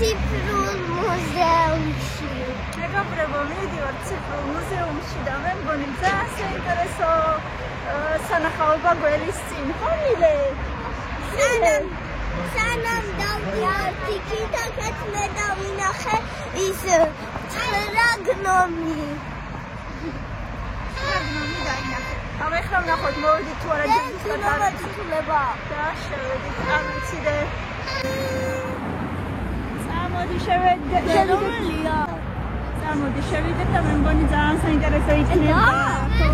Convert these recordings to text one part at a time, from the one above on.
ციფრულ მუზეუმში. მეგობრებო, მივიდივართ ციფრულ მუზეუმში და მე მგონი ძალიან საინტერესო სანახაობა გველის წინ. ხო მილე? სანამ დავდივართ იქით, აქეთ მე დავინახე ის ცხრა გნომი. დაინახე. ახლა ვნახოთ, მოვიდით თუ არა ჯერ გნომებიცულება. და შევედით, არ ვიცი და მოდი შევედით. მოდი შევიდეთ და მე მგონი ძალიან საინტერესო იქნება. ხო,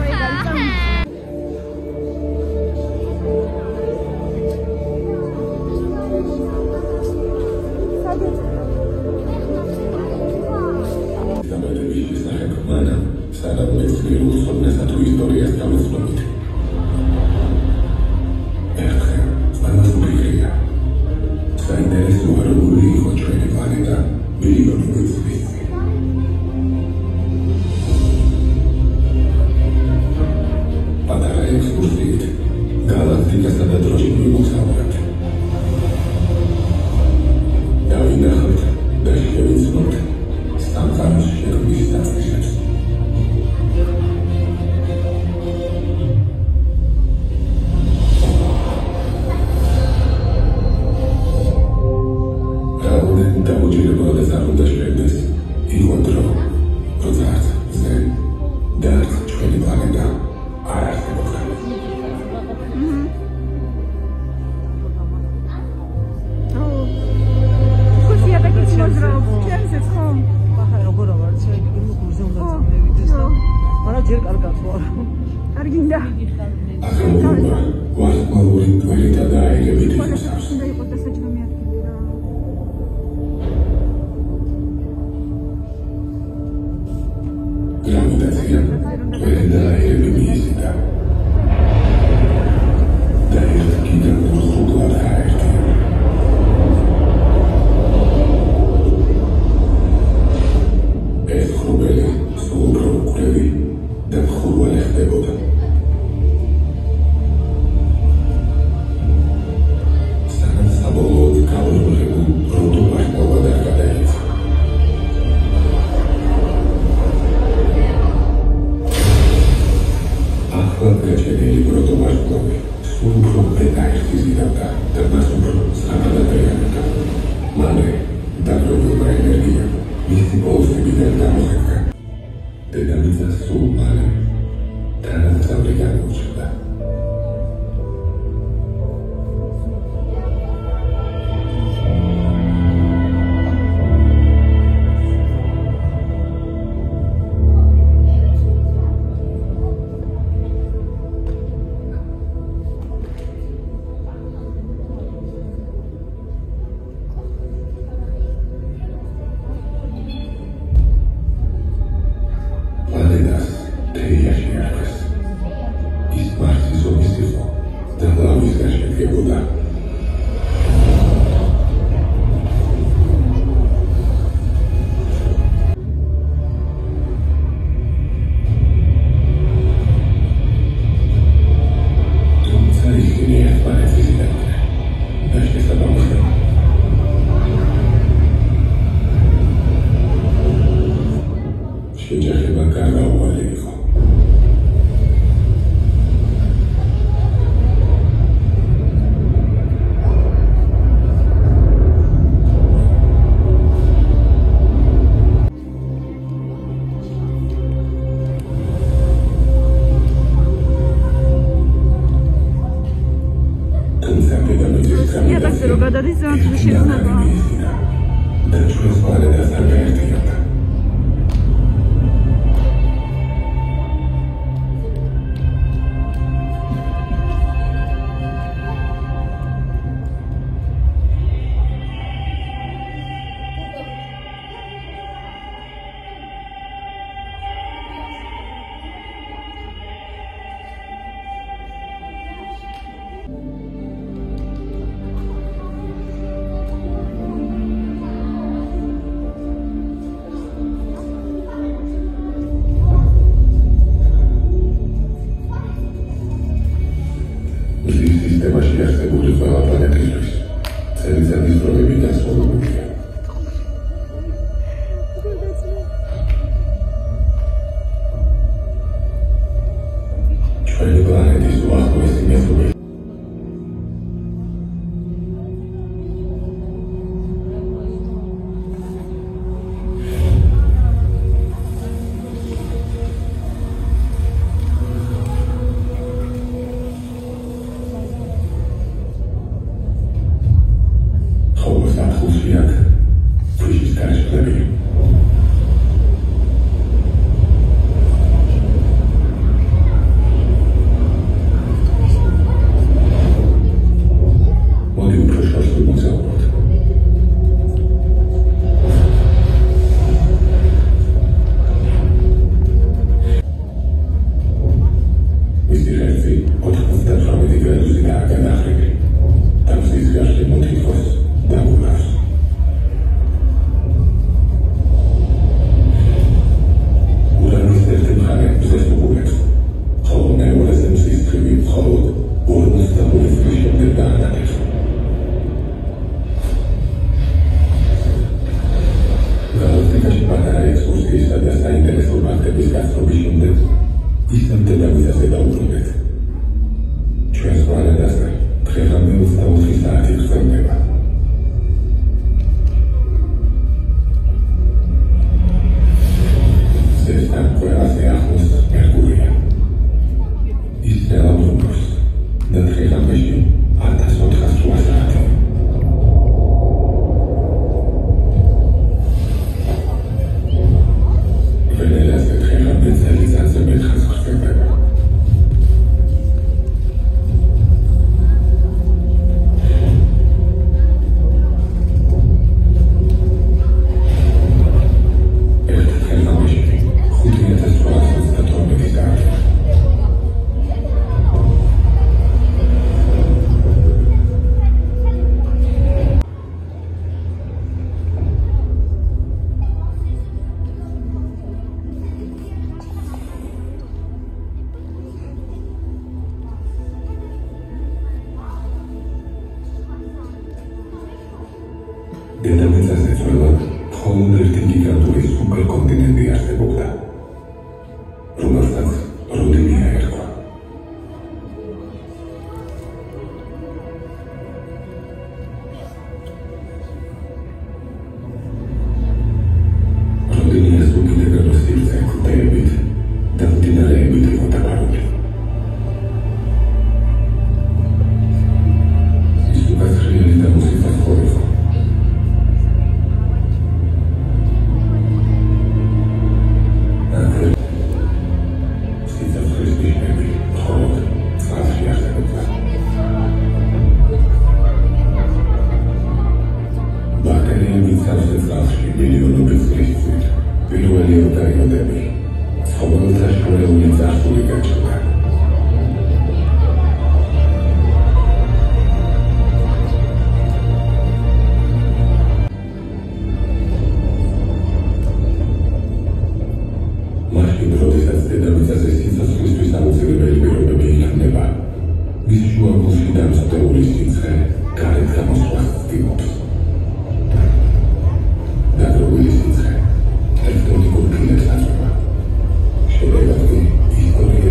ზღვის ყველა პლანეტისთვის წელიწადის დროები დასრულებულია. ჩვენი პლანეტის უახლოესი მეზობელი დედამიწაზე ძველად მხოლოდ ერთი გიგანტური სუპერკონტინენტი არსებობდა, რომელსაც როდინია ერქვა. როდინიას უკიდურეს სივრცე ქუდეებით და მდინარეებით იყო დაფარული. ის უკაცრიელი და მოსიფასხო იყო. Tectonico che le trasforma. Sceglieva qui, il corriere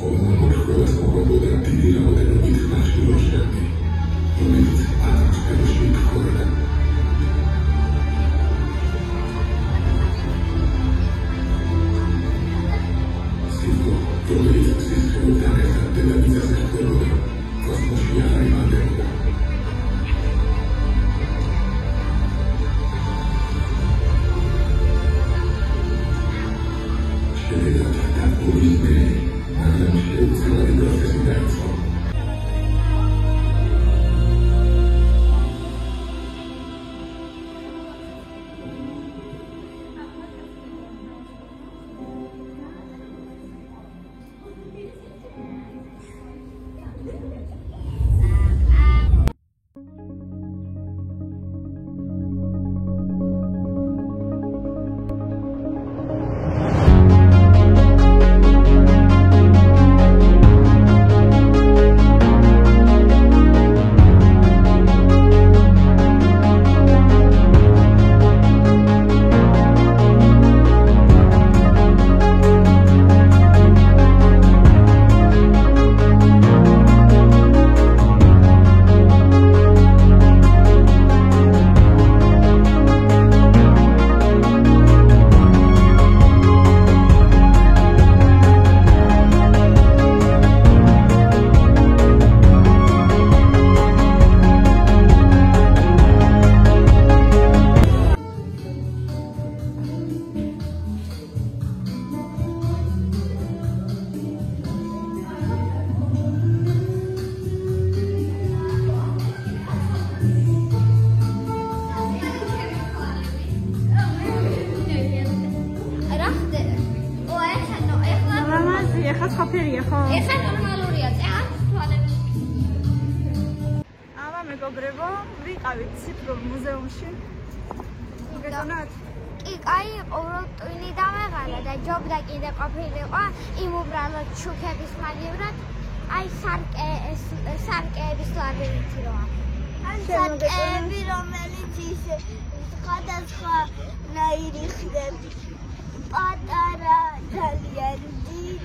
ყველა მოთხრობას მოყვებოდა დიდი რაოდენობით ხმაშვილო შრები, რომელიც ატმოსფეროში ითხოვდა. სიტყვა, რომელიც მზის ხეობთან ერთად დედამიწაზე ხდებოდა, კოსმოსში აღარ იმალდებოდა. მეგობრებო, ვიყავით ციფრულ მუზეუმში. მოგეწონათ? კი, კაი, ყოველ ტვინი დამეღალა და ჯობდა კიდე ყოფილიყო იმ უბრალოდ შუქების მაგივრად, აი სარკეების ლაბირინთი როა. ან სარკეები, რომელიც ის სხვადასხვა ნაირი ხდება. პატარა, ძალიან დიდი.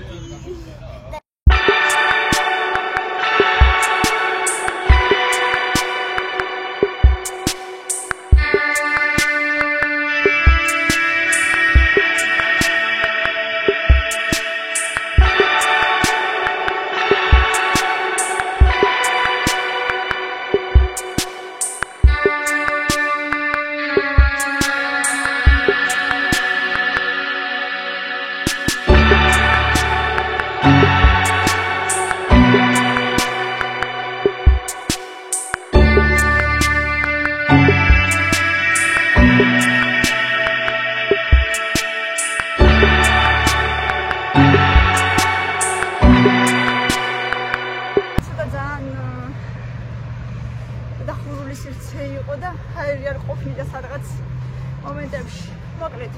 მომენტებში მოკლედ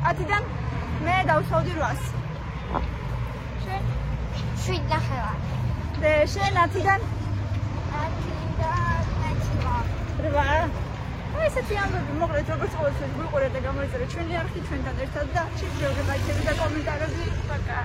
10-დან მე დავსვავდი 800. შენ 7.5. და შენ 10-დან 8. აი ესეთი ამბები მოკლედ როგორც ყოველთვის გვიყურეთ და გამოიწერეთ ჩვენი არხი ჩვენთან ერთად და შეგვიძლია ლაიქები და კომენტარები. პაკა.